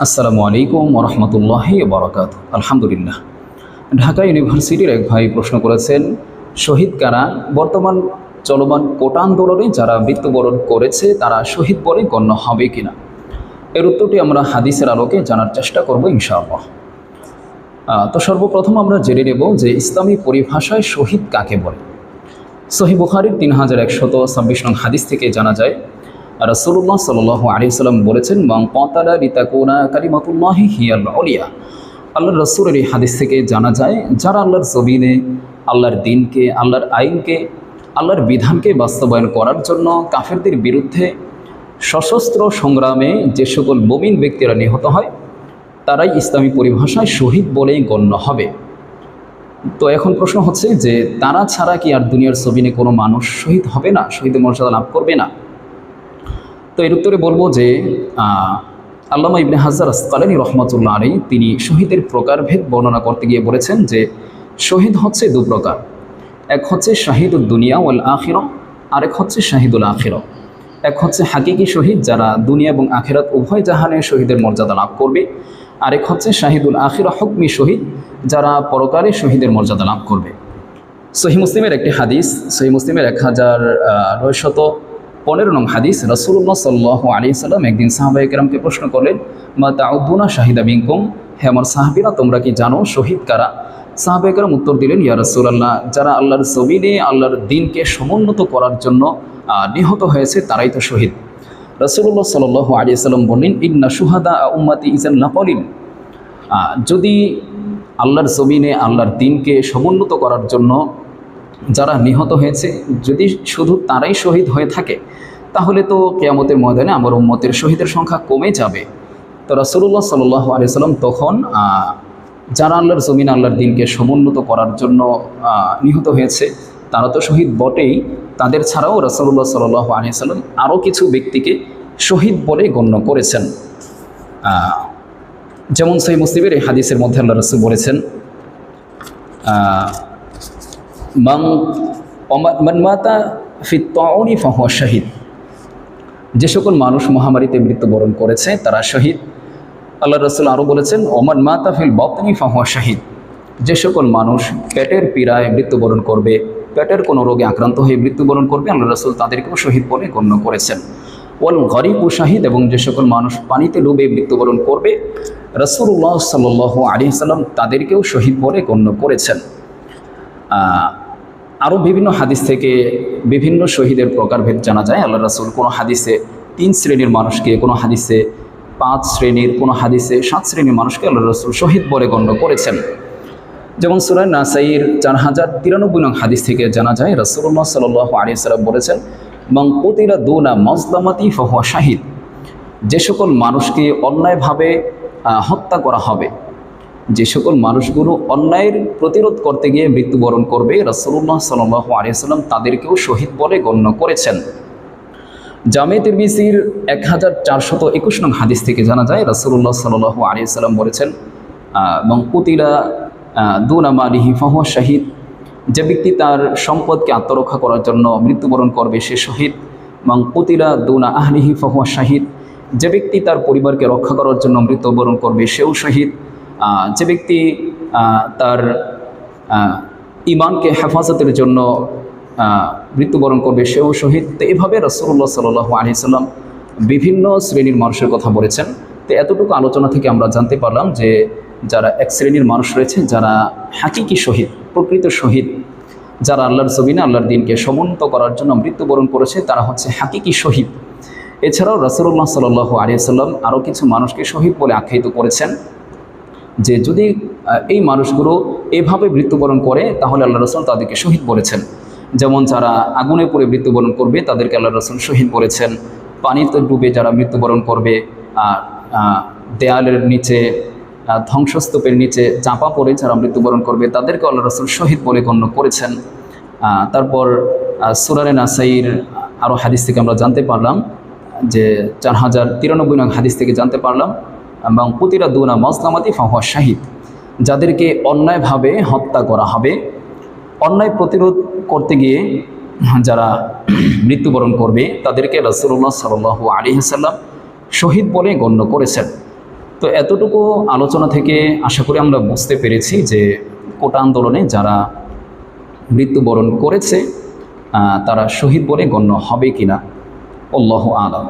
আসসালামু আলাইকুম ওরহমতুল্লাহি বারাকাতুহু। আলহামদুলিল্লাহ। ঢাকা ইউনিভার্সিটির এক ভাই প্রশ্ন করেছেন, শহীদ কারা? বর্তমান চলমান কোটা আন্দোলনে যারা মৃত্যুবরণ করেছে তারা শহীদ বলে গণ্য হবে কিনা? এর উত্তরটি আমরা হাদিসের আলোকে জানার চেষ্টা করব ইনশাআল্লাহ। তো সর্বপ্রথম আমরা জেনে নেব যে ইসলামী পরিভাষায় শহীদ কাকে বলে। সহিহ বুখারীর 3126 নং হাদিস থেকে জানা যায়, রাসূলুল্লাহ সাল্লাল্লাহু আলাইহি সাল্লাম বলেছেন, মান কাতালা লিতাকুনা কালিমাতুল্লাহি হিয়াল উলিয়া। আল্লাহর রাসূলের এই হাদিস থেকে জানা যায়, যারা আল্লাহর জমিনে আল্লাহর দ্বীনকে, আল্লাহর আইনকে, আল্লাহর বিধানকে বাস্তবায়ন করার জন্য কাফেরদের বিরুদ্ধে সশস্ত্র সংগ্রামে যে সকল মুমিন ব্যক্তিরা নিহত হয় তারাই ইসলামী পরিভাষায় শহীদ বলেই গণ্য হবে। তো এখন প্রশ্ন হচ্ছে যে তারা ছাড়া কি আর দুনিয়ার জমিনে কোনো মানুষ শহীদ হবে না, শহীদের মর্যাদা লাভ করবে না? তো এর উত্তরে বলবো যে আল্লামা ইবনে হাজার আসকালানী রহমাতুল্লাহ আলাইহি তিনি শহীদের প্রকারভেদ বর্ণনা করতে গিয়ে বলেছেন যে শহীদ হচ্ছে দু প্রকার। এক হচ্ছে শাহিদুল দুনিয়া ওয়াল আখিরা, আরেক হচ্ছে শাহিদুল আখিরা। এক হচ্ছে হাকিকি শহীদ, যারা দুনিয়া এবং আখিরাত উভয় জাহানে শহীদের মর্যাদা লাভ করবে। আরেক হচ্ছে শাহিদুল আখিরা হুকমি শহীদ, যারা পরকালে শহীদের মর্যাদা লাভ করবে। সহিহ মুসলিমের একটি হাদিস, সহিহ মুসলিমের 1915 নং হাদিস, রাসূলুল্লাহ সাল্লাল্লাহু আলাইহি সাল্লাম একদিন সাহাবায়ে কেরামকে প্রশ্ন করলেন, মা তাউদ্দুনা শাহিদা মিনকুম, হে আমার সাহাবীরা তোমরা কি জানো শহীদ কারা? সাহাবায়ে কেরাম উত্তর দিলেন, ইয়া রাসূলুল্লাহ, যারা আল্লাহর জমিনে আল্লাহর দ্বীনকে সমুন্নত করার জন্য নিহত হয়েছে তারাই তো শহীদ। রাসূলুল্লাহ সাল্লাল্লাহু আলাইহি সাল্লাম বললেন, ইন্না শুহাদা উম্মতি ইযান লাকালিল, যদি আল্লাহর জমিনে আল্লাহর দ্বীনকে সমুন্নত করার জন্য যারা নিহত হয়েছে যদি শুধু তারাই শহীদ হয়ে থাকে তাহলে তো কিয়ামতের ময়দানে আমার উম্মতের শহীদের সংখ্যা কমে যাবে। তো রাসূলুল্লাহ সাল্লাল্লাহু আলাইহি সাল্লাম তখন যারা আল্লাহর জমিনে আল্লাহর দ্বীনকে সমুন্নত করার জন্য নিহত হয়েছে তারা তো শহীদ বটেই, তাদের ছাড়াও রাসূলুল্লাহ সাল্লাল্লাহু আলাইহি সাল্লাম আরও কিছু ব্যক্তিকে শহীদ বলে গণ্য করেছেন। যেমন সহিহ মুসলিমের এই হাদিসের মধ্যে আল্লাহ রাসূল বলেছেন, মান মাতা ফি তাউনি ফাহুয়া শাহিদ, যে সকল মানুষ মহামারীতে মৃত্যুবরণ করেছে তারা শহীদ। আল্লাহ রাসূল আরও বলেছেন, ওমান মাতা ফিল বাতনি ফাহুয়া শাহিদ, যে সকল মানুষ পেটের পীড়ায় মৃত্যুবরণ করবে, পেটের কোনো রোগে আক্রান্ত হয়ে মৃত্যুবরণ করবে, আল্লাহ রাসূল তাদেরকেও শহীদ বলে গণ্য করেছেন। ওয়াল গরিবু শাহিদ, এবং যে সকল মানুষ পানিতে ডুবে মৃত্যুবরণ করবে রাসূলুল্লাহ সাল্লাল্লাহু আলাইহি সাল্লাম তাদেরকেও শহীদ বলে গণ্য করেছেন। আরও বিভিন্ন হাদিস থেকে বিভিন্ন শহীদের প্রকারভেদ জানা যায়। আল্লাহ রাসূল কোনো হাদিসে 3 শ্রেণীর মানুষকে, কোনো হাদিসে 5 শ্রেণীর, কোনো হাদিসে 7 শ্রেণীর মানুষকে আল্লাহ রাসূল শহীদ বলে গণ্য করেছেন। যেমন সূরা নাসাইর 4093 নং হাদিস থেকে জানা যায়, রাসূলুল্লাহ সাল্লাল্লাহু আলাইহি সাল্লাম বলেছেন, মান কুতিলা দুনা মাজলামাতি ফাহুয়া শাহিদ, যে সকল মানুষকে অন্যায়ভাবে হত্যা করা হবে, যে সকল মানুষগুলো অন্যায়ের প্রতিরোধ করতে গিয়ে মৃত্যুবরণ করবে রাসূলুল্লাহ সাল্লাল্লাহু আলাইহি সাল্লাম তাদেরকেও শহীদ বলে গণ্য করেছেন। জামে তিরমিজির 1421 নং হাদিস থেকে জানা যায়, রাসূলুল্লাহ সাল্লাল্লাহু আলাইহি সাল্লাম বলেছেন, মান কুতিলা দুনা মালিহি ফাহুয়া শাহিদ, যে ব্যক্তি তার সম্পদকে আত্মরক্ষা করার জন্য মৃত্যুবরণ করবে সে শহীদ। মান কুতিলা দুনা আহলিহি ফাহুয়া শাহিদ, যে ব্যক্তি তার পরিবারকে রক্ষা করার জন্য মৃত্যুবরণ করবে সেও শহীদ। যে ব্যক্তি তার ঈমানকে হেফাজতের জন্য মৃত্যুবরণ করবে সেও শহীদ। তো এভাবে রাসূলুল্লাহ সাল্লাল্লাহু আলাইহি সাল্লাম বিভিন্ন শ্রেণীর মানুষের কথা বলেছেন। তো এতটুকু আলোচনা থেকে আমরা জানতে পারলাম যে যারা এক শ্রেণীর মানুষ রয়েছে যারা হাকিকি শহীদ, প্রকৃত শহীদ, যারা আল্লাহর জমিনে আল্লাহর দ্বীনকে সমুন্নত করার জন্য মৃত্যুবরণ করেছে তারা হচ্ছে হাকিকি শহীদ। এছাড়াও রাসূলুল্লাহ সাল্লাল্লাহু আলাইহি সাল্লাম আরও কিছু মানুষকে শহীদ বলে আখ্যায়িত করেছেন যে যদি এই মানুষগুলো এভাবে মৃত্যুবরণ করে তাহলে আল্লাহ রাসূল তাদেরকে শহীদ বলেছেন। যেমন যারা আগুনে পড়ে মৃত্যুবরণ করবে তাদেরকে আল্লাহ রাসূল শহীদ বলেছেন। পানিতে ডুবে যারা মৃত্যুবরণ করবে, দেয়ালের নিচে, ধ্বংসস্তূপের নিচে চাপা পড়ে যারা মৃত্যুবরণ করবে তাদেরকে আল্লাহ রাসূল শহীদ বলে গণ্য করেছেন। তারপর সূরা নাসাইর আরও হাদিস থেকে আমরা জানতে পারলাম যে 4093 নং হাদিস থেকে জানতে পারলাম, এবং কুতিলা দুনা মাজলামাতি ফাহুয়া শাহিদ, যাদেরকে অন্যায়ভাবে হত্যা করা হবে, অন্যায় প্রতিরোধ করতে গিয়ে যারা মৃত্যুবরণ করবে তাদেরকে রাসূলুল্লাহ সাল্লাল্লাহু আলাইহি সাল্লাম শহীদ বলে গণ্য করেছেন। তো এতটুকু আলোচনা থেকে আশা করি আমরা বুঝতে পেরেছি যে কোটা আন্দোলনে যারা মৃত্যুবরণ করেছে তারা শহীদ বলে গণ্য হবে কিনা। আল্লাহু আলাম।